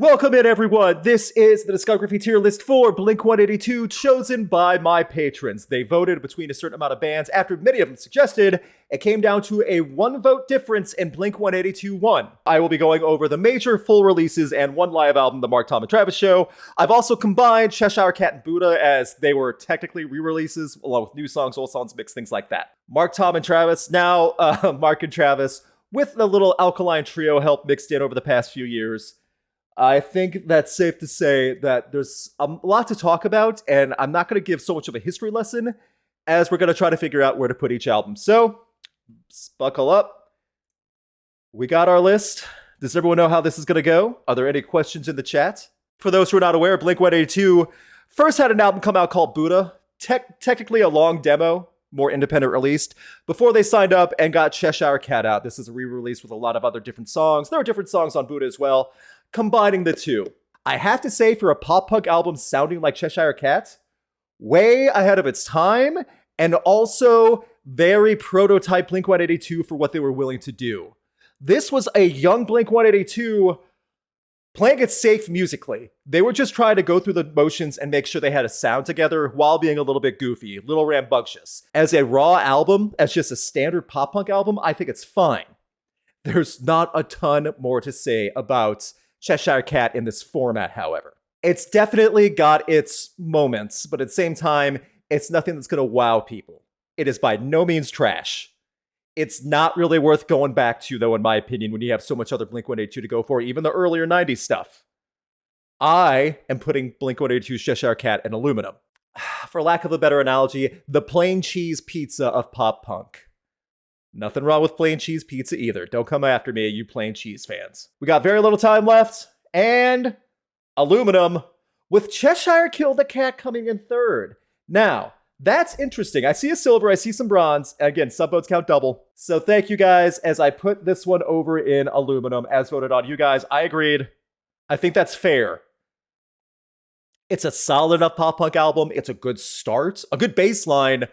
Welcome in, everyone. This is the Discography tier list for Blink-182, chosen by my patrons. They voted between a certain amount of bands. After many of them suggested, it came down to a one-vote difference, and Blink-182 won. I will be going over the major full releases and one live album, The Mark, Tom, and Travis Show. I've also combined Cheshire Cat and Buddha, as they were technically re-releases, along with new songs, old songs, mixed, things like that. Mark, Tom, and Travis, now Mark and Travis, with a little alkaline trio help mixed in over the past few years. I think that's safe to say that there's a lot to talk about, and I'm not going to give so much of a history lesson as we're going to try to figure out where to put each album. So, buckle up. We got our list. Does everyone know how this is going to go? Are there any questions in the chat? For those who are not aware, Blink-182 first had an album come out called Buddha, technically a long demo, more independent released, before they signed up and got Cheshire Cat out. This is a re-release with a lot of other different songs. There are different songs on Buddha as well. Combining the two, I have to say, for a pop-punk album sounding like Cheshire Cat, way ahead of its time, and also very prototype Blink-182 for what they were willing to do. This was a young Blink-182 playing it safe musically. They were just trying to go through the motions and make sure they had a sound together while being a little bit goofy, a little rambunctious. As a raw album, as just a standard pop-punk album, I think it's fine. There's not a ton more to say about Cheshire Cat in this format, however. It's definitely got its moments, but at the same time, it's nothing that's going to wow people. It is by no means trash. It's not really worth going back to, though, in my opinion, when you have so much other Blink-182 to go for, even the earlier 90s stuff. I am putting Blink-182's Cheshire Cat in aluminum. For lack of a better analogy, the plain cheese pizza of pop-punk. Nothing wrong with plain cheese pizza either. Don't come after me, you plain cheese fans. We got very little time left, and aluminum, with Cheshire Kill the Cat coming in third. Now, that's interesting. I see a silver, I see some bronze. Again, subvotes count double. So thank you guys as I put this one over in aluminum as voted on. You guys, I agreed. I think that's fair. It's a solid enough pop-punk album. It's a good start, a good baseline.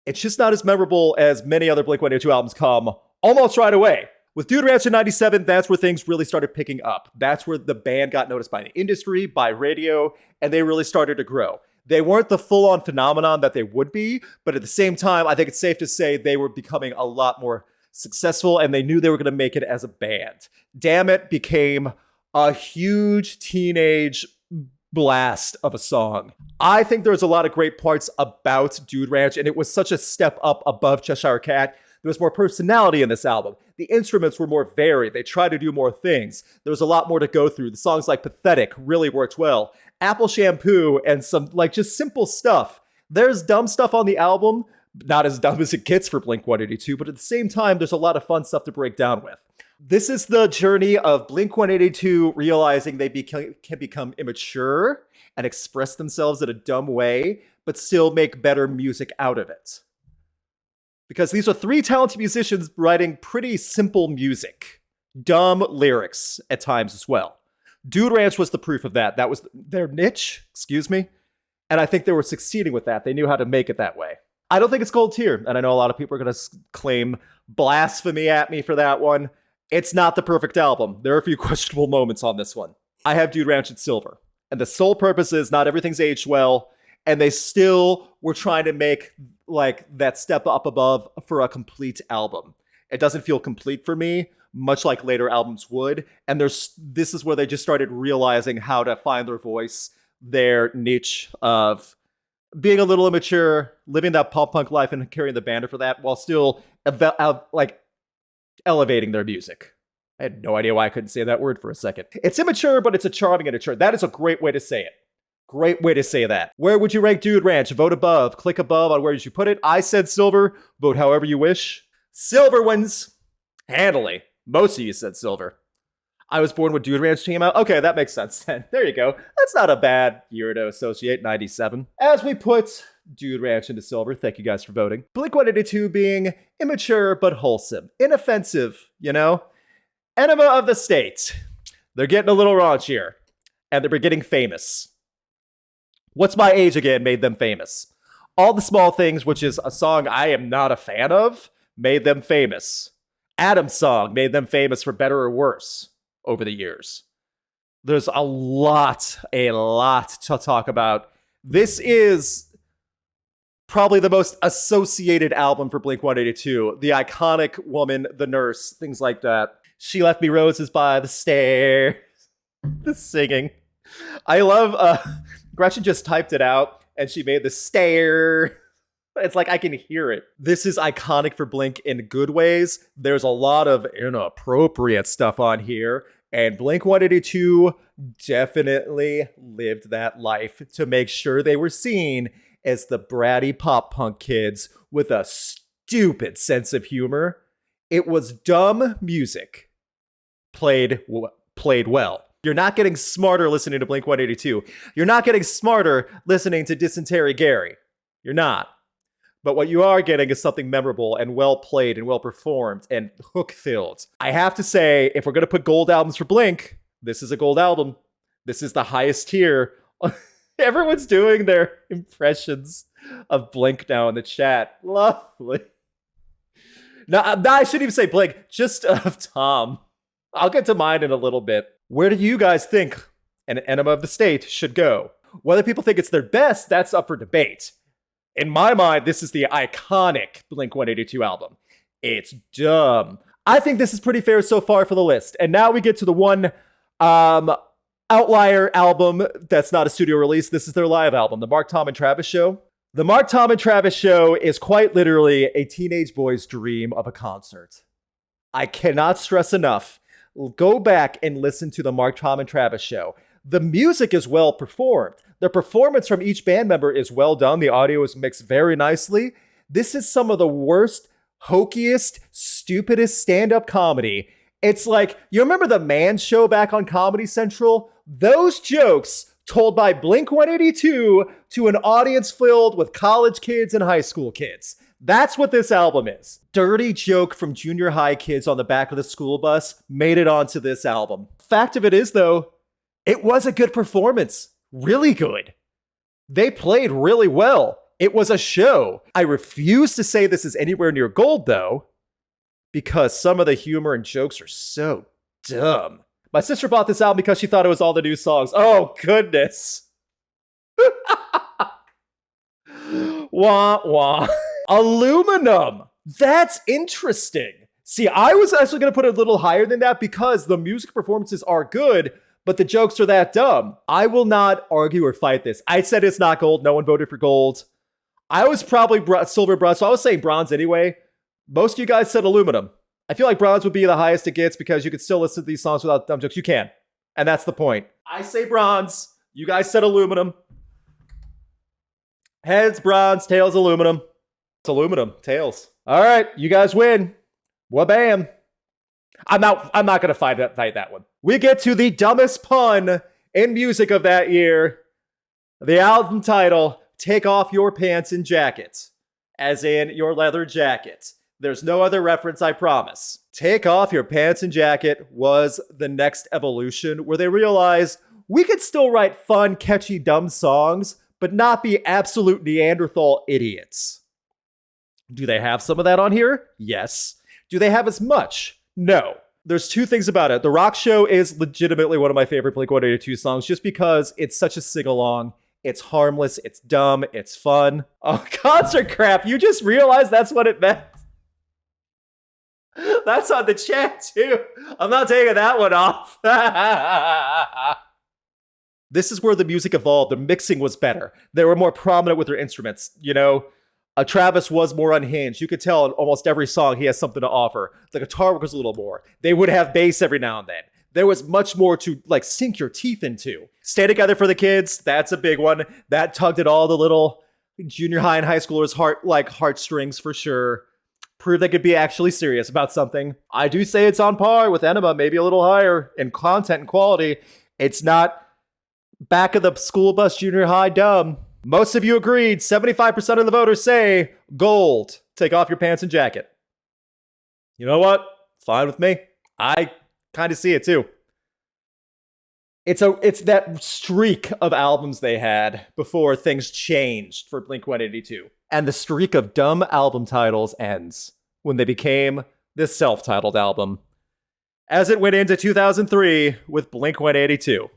It's just not as memorable as many other Blink-182 albums come almost right away. With Dude Ranch in 97, that's where things really started picking up. That's where the band got noticed by the industry, by radio, and they really started to grow. They weren't the full-on phenomenon that they would be, but at the same time, I think it's safe to say they were becoming a lot more successful, and they knew they were going to make it as a band. Damn It became a huge teenage blast of a song. I think there's a lot of great parts about Dude Ranch, and it was such a step up above Cheshire Cat. There was more personality in this album. The instruments were more varied. They tried to do more things. There was a lot more to go through. The songs like Pathetic really worked well. Apple Shampoo and some just simple stuff. There's dumb stuff on the album, not as dumb as it gets for Blink-182, but at the same time, there's a lot of fun stuff to break down with. This is the journey of Blink-182 realizing they can become immature and express themselves in a dumb way, but still make better music out of it. Because these are three talented musicians writing pretty simple music. Dumb lyrics at times as well. Dude Ranch was the proof of that. That was their niche, and I think they were succeeding with that. They knew how to make it that way. I don't think it's gold tier, and I know a lot of people are going to claim blasphemy at me for that one. It's not the perfect album. There are a few questionable moments on this one. I have Dude Ranch at silver. And the sole purpose is not everything's aged well, and they still were trying to make that step up above for a complete album. It doesn't feel complete for me, much like later albums would. And this is where they just started realizing how to find their voice, their niche of being a little immature, living that pop-punk life and carrying the banner for that, while still elevating their music. I had no idea why I couldn't say that word for a second. It's immature, but it's a charming immature. That is a great way to say it. Great way to say that. Where would you rank Dude Ranch? Vote above. Click above on where you should put it. I said silver. Vote however you wish. Silver wins handily. Most of you said silver. I was born when Dude Ranch came out. Okay, that makes sense then. There you go. That's not a bad year to associate, 97. As we put Dude Ranch into silver, thank you guys for voting. Blink-182 being immature but wholesome. Inoffensive, Enema of the State. They're getting a little raunchier. And they're getting famous. What's My Age Again made them famous. All the Small Things, which is a song I am not a fan of, made them famous. Adam's Song made them famous for better or worse over the years. There's a lot to talk about. This is probably the most associated album for Blink-182. The iconic woman, the nurse, things like that. She left me roses by the stairs. The singing. I love, Gretchen just typed it out and she made the stare. It's like I can hear it. This is iconic for Blink in good ways. There's a lot of inappropriate stuff on here. And Blink-182 definitely lived that life to make sure they were seen as the bratty pop punk kids with a stupid sense of humor. It was dumb music played well. You're not getting smarter listening to Blink-182. You're not getting smarter listening to Dysentery Gary. You're not. But what you are getting is something memorable and well played and well performed and hook filled. I have to say, if we're going to put gold albums for Blink, this is a gold album. This is the highest tier. Everyone's doing their impressions of Blink now in the chat. Lovely. No, I shouldn't even say Blink, just of Tom. I'll get to mine in a little bit. Where do you guys think an Enema of the State should go? Whether people think it's their best, that's up for debate. In my mind, this is the iconic Blink-182 album. It's dumb. I think this is pretty fair so far for the list. And now we get to the one outlier album that's not a studio release. This is their live album, The Mark, Tom, and Travis Show. The Mark, Tom, and Travis Show is quite literally a teenage boy's dream of a concert. I cannot stress enough. Go back and listen to The Mark, Tom, and Travis Show. The music is well performed. The performance from each band member is well done. The audio is mixed very nicely. This is some of the worst, hokiest, stupidest stand-up comedy. It's like, you remember the Man Show back on Comedy Central? Those jokes told by Blink-182 to an audience filled with college kids and high school kids. That's what this album is. Dirty joke from junior high kids on the back of the school bus made it onto this album. Fact of it is, though, it was a good performance. Really good. They played really well. It was a show. I refuse to say this is anywhere near gold, though, because some of the humor and jokes are so dumb. My sister bought this album because she thought it was all the new songs. Oh, goodness. Wah, wah. Aluminum. That's interesting. See, I was actually going to put it a little higher than that because the music performances are good, but the jokes are that dumb. I will not argue or fight this. I said it's not gold. No one voted for gold. I was probably silver bronze, so I was saying bronze anyway. Most of you guys said aluminum. I feel like bronze would be the highest it gets because you could still listen to these songs without dumb jokes. You can. And that's the point. I say bronze. You guys said aluminum. Heads, bronze. Tails, aluminum. It's aluminum. Tails. All right. You guys win. Wha-bam. I'm not going to fight that one. We get to the dumbest pun in music of that year. The album title, Take Off Your Pants and Jacket. As in your leather jacket. There's no other reference, I promise. Take Off Your Pants and Jacket was the next evolution where they realized we could still write fun, catchy, dumb songs, but not be absolute Neanderthal idiots. Do they have some of that on here? Yes. Do they have as much? No. There's two things about it. The Rock Show is legitimately one of my favorite Blink-182 songs just because it's such a sing-along. It's harmless, it's dumb, it's fun. Oh, concert crap. You just realized that's what it meant. That's on the chat, too. I'm not taking that one off. This is where the music evolved. The mixing was better. They were more prominent with their instruments. You know, Travis was more unhinged. You could tell in almost every song he has something to offer. The guitar work was a little more. They would have bass every now and then. There was much more to, like, sink your teeth into. Stay Together for the Kids. That's a big one. That tugged at all the little junior high and high schoolers' heartstrings for sure. Prove they could be actually serious about something. I do say it's on par with Enema, maybe a little higher in content and quality. It's not back of the school bus junior high dumb. Most of you agreed. 75% of the voters say gold. Take Off Your Pants and Jacket. You know what? Fine with me. I kind of see it too. It's that streak of albums they had before things changed for Blink-182. And the streak of dumb album titles ends when they became this self-titled album, as it went into 2003 with Blink-182.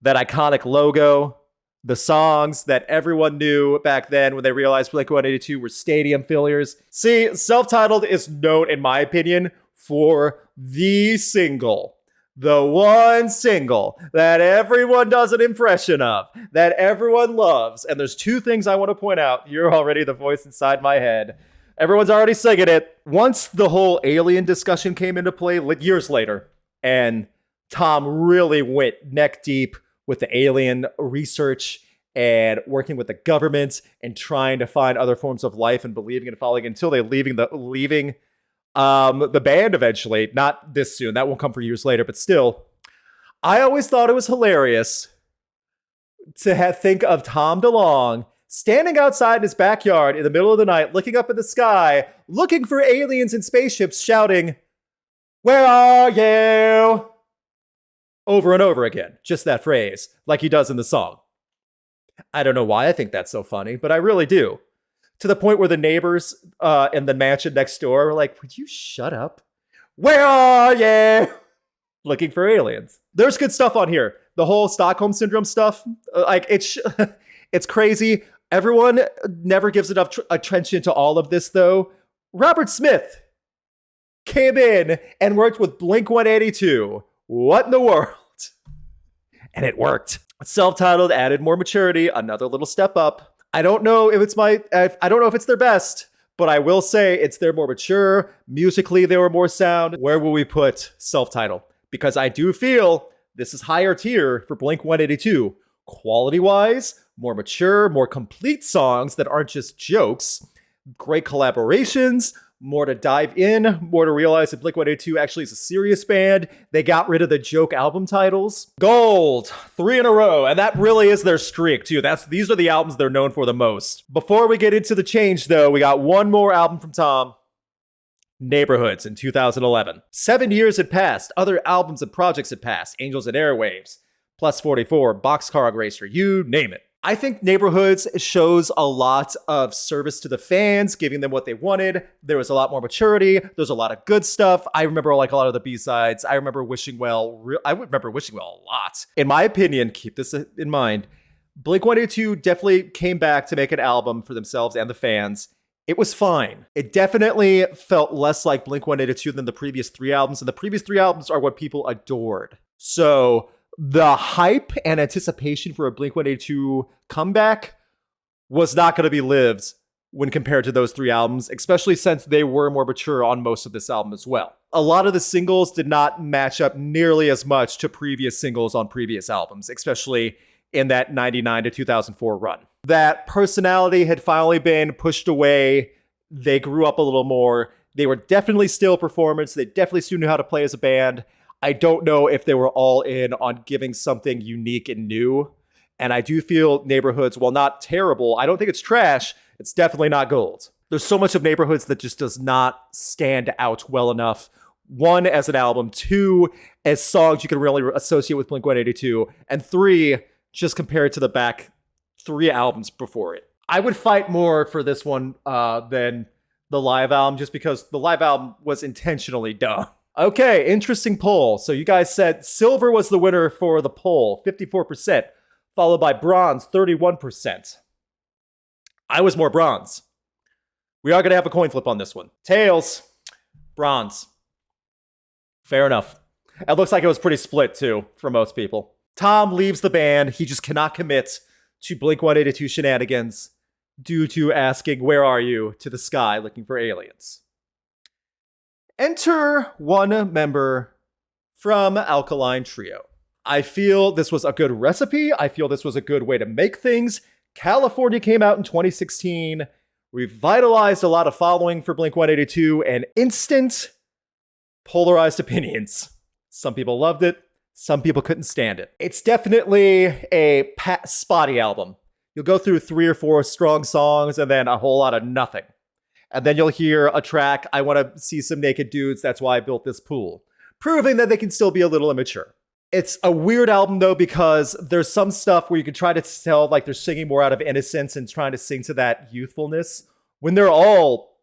that iconic logo, the songs that everyone knew back then when they realized Blink-182 were stadium fillers. See, Self-Titled is known, in my opinion, for the single. The one single that everyone does an impression of, that everyone loves. And there's two things I want to point out. You're already the voice inside my head. Everyone's already singing it. Once the whole alien discussion came into play years later, and Tom really went neck deep with the alien research and working with the government and trying to find other forms of life and believing and following until they leaving the band eventually. Not this soon. That won't come for years later, but still. I always thought it was hilarious to think of Tom DeLonge standing outside in his backyard in the middle of the night, looking up at the sky, looking for aliens and spaceships, shouting, "Where are you?" over and over again. Just that phrase, like he does in the song. I don't know why I think that's so funny, but I really do. To the point where the neighbors in the mansion next door were like, "Would you shut up? Where are you?" Looking for aliens. There's good stuff on here. The whole Stockholm Syndrome stuff, it's crazy. Everyone never gives enough attention to all of this, though. Robert Smith came in and worked with Blink-182. What in the world? And it worked. Self-Titled added more maturity, another little step up. I don't know if it's their best, but I will say they're more mature. Musically, they were more sound. Where will we put Self-Titled? Because I do feel this is higher tier for Blink-182. Quality-wise, more mature, more complete songs that aren't just jokes. Great collaborations, more to dive in, more to realize that Blink-182 actually is a serious band. They got rid of the joke album titles. Gold, 3 in a row, and that really is their streak too. These are the albums they're known for the most. Before we get into the change though, we got one more album from Tom. Neighborhoods in 2011. 7 years had passed. Other albums and projects had passed. Angels and Airwaves, Plus 44, Boxcar Racer, you name it. I think Neighborhoods shows a lot of service to the fans, giving them what they wanted. There was a lot more maturity. There's a lot of good stuff. I remember a lot of the B-sides. I remember Wishing Well. I remember Wishing Well a lot. In my opinion, keep this in mind, Blink-182 definitely came back to make an album for themselves and the fans. It was fine. It definitely felt less like Blink-182 than the previous 3 albums, and the previous 3 albums are what people adored. So the hype and anticipation for a Blink-182 comeback was not going to be lived when compared to those 3 albums, especially since they were more mature on most of this album as well. A lot of the singles did not match up nearly as much to previous singles on previous albums, especially in that 99 to 2004 run. That personality had finally been pushed away. They grew up a little more. They were definitely still performers. They definitely still knew how to play as a band. I don't know if they were all in on giving something unique and new. And I do feel Neighborhoods, while not terrible, I don't think it's trash. It's definitely not gold. There's so much of Neighborhoods that just does not stand out well enough. 1, as an album. 2, as songs you can really associate with Blink-182. And 3, just compared to the back 3 albums before it. I would fight more for this one than the live album, just because the live album was intentionally dumb. Okay, interesting poll. So you guys said silver was the winner for the poll, 54%, followed by bronze, 31%. I was more bronze. We are going to have a coin flip on this one. Tails, bronze. Fair enough. It looks like it was pretty split too for most people. Tom leaves the band. He just cannot commit to Blink-182 shenanigans due to asking, "Where are you?" to the sky looking for aliens. Enter one member from Alkaline Trio. I feel this was a good recipe. I feel this was a good way to make things. California came out in 2016, revitalized a lot of following for Blink-182, and instant polarized opinions. Some people loved it. Some people couldn't stand it. It's definitely a spotty album. You'll go through 3 or 4 strong songs and then a whole lot of nothing. And then you'll hear a track, "I want to see some naked dudes, that's why I built this pool," proving that they can still be a little immature. It's a weird album, though, because there's some stuff where you can try to tell like they're singing more out of innocence and trying to sing to that youthfulness when they're all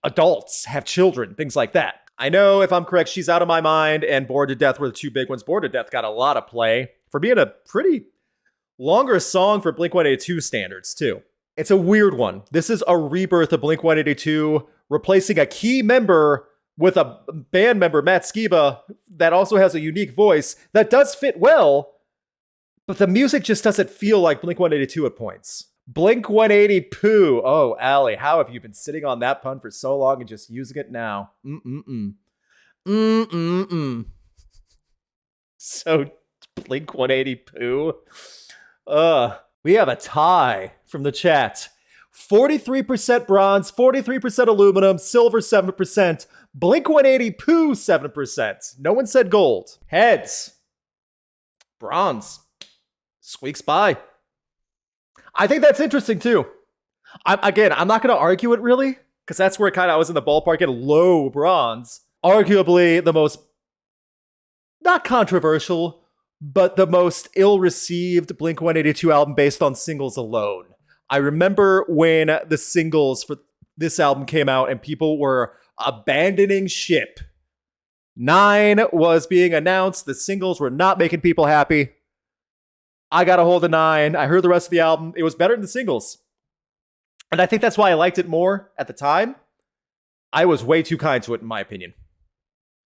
adults, have children, things like that. I know, if I'm correct, She's Out of My Mind and Bored to Death were the 2 big ones. Bored to Death got a lot of play for being a pretty longer song for Blink-182 standards, too. It's a weird one. This is a rebirth of Blink-182, replacing a key member with a band member, Matt Skiba, that also has a unique voice that does fit well, but the music just doesn't feel like Blink-182 at points. Blink-182. Oh, Allie, how have you been sitting on that pun for so long and just using it now? So, Blink-182. We have a tie from the chat. 43% bronze, 43% aluminum, silver 7%, Blink-182 7%. No one said gold. Heads. Bronze. Squeaks by. I think that's interesting too. I'm not going to argue it really, because that's where I was in the ballpark at low bronze. Arguably the most, not controversial, but the most ill-received Blink-182 album based on singles alone. I remember when the singles for this album came out and people were abandoning ship. 9 was being announced. The singles were not making people happy. I got a hold of 9. I heard the rest of the album. It was better than the singles. And I think that's why I liked it more at the time. I was way too kind to it, in my opinion.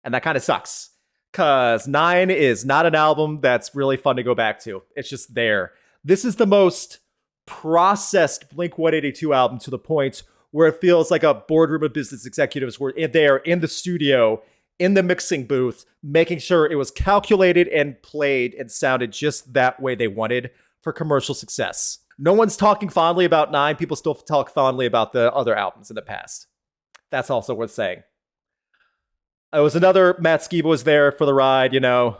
And that kind of sucks. Because 9 is not an album that's really fun to go back to. It's just there. This is the most processed Blink-182 album to the point where it feels like a boardroom of business executives were there in the studio, in the mixing booth, making sure it was calculated and played and sounded just that way they wanted for commercial success. No one's talking fondly about 9. People still talk fondly about the other albums in the past. That's also worth saying. It was another Matt Skiba was there for the ride, you know.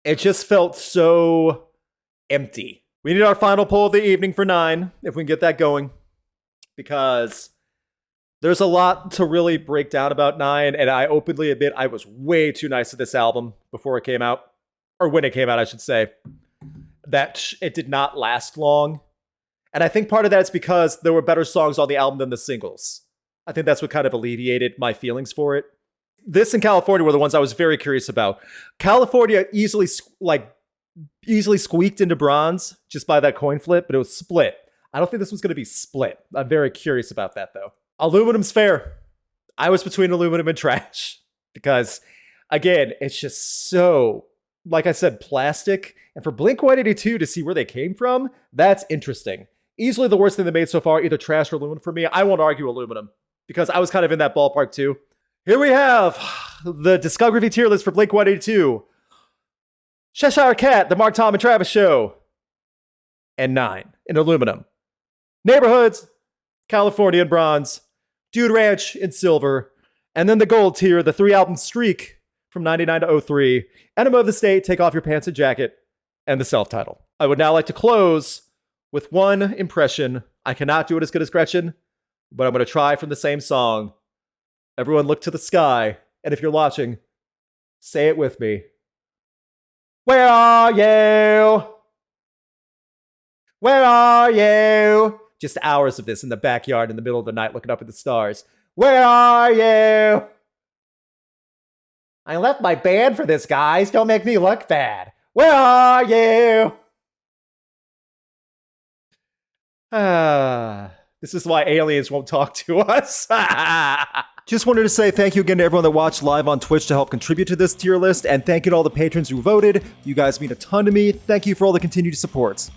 It just felt so empty. We need our final poll of the evening for 9, if we can get that going. Because there's a lot to really break down about 9, and I openly admit I was way too nice to this album before it came out. Or when it came out, I should say. That it did not last long. And I think part of that is because there were better songs on the album than the singles. I think that's what kind of alleviated my feelings for it. This and California were the ones I was very curious about. California easily squeaked into bronze just by that coin flip, but it was split. I don't think this was going to be split. I'm very curious about that, though. Aluminum's fair. I was between aluminum and trash because, again, it's just so, like I said, plastic. And for Blink-182 to see where they came from, that's interesting. Easily the worst thing they made so far, either trash or aluminum for me. I won't argue aluminum because I was kind of in that ballpark too. Here we have the discography tier list for Blink-182. Cheshire Cat, The Mark, Tom, and Travis Show. And 9 in aluminum. Neighborhoods, California in bronze. Dude Ranch in silver. And then the gold tier, the 3-album streak from 99 to 03. Enema of the State, Take Off Your Pants and Jacket. And the self-title. I would now like to close with one impression. I cannot do it as good as Gretchen, but I'm going to try from the same song. Everyone look to the sky, and if you're watching, say it with me. Where are you? Where are you? Just hours of this in the backyard in the middle of the night looking up at the stars. Where are you? I left my band for this, guys. Don't make me look bad. Where are you? This is why aliens won't talk to us. Just wanted to say thank you again to everyone that watched live on Twitch to help contribute to this tier list, and thank you to all the patrons who voted. You guys mean a ton to me. Thank you for all the continued support.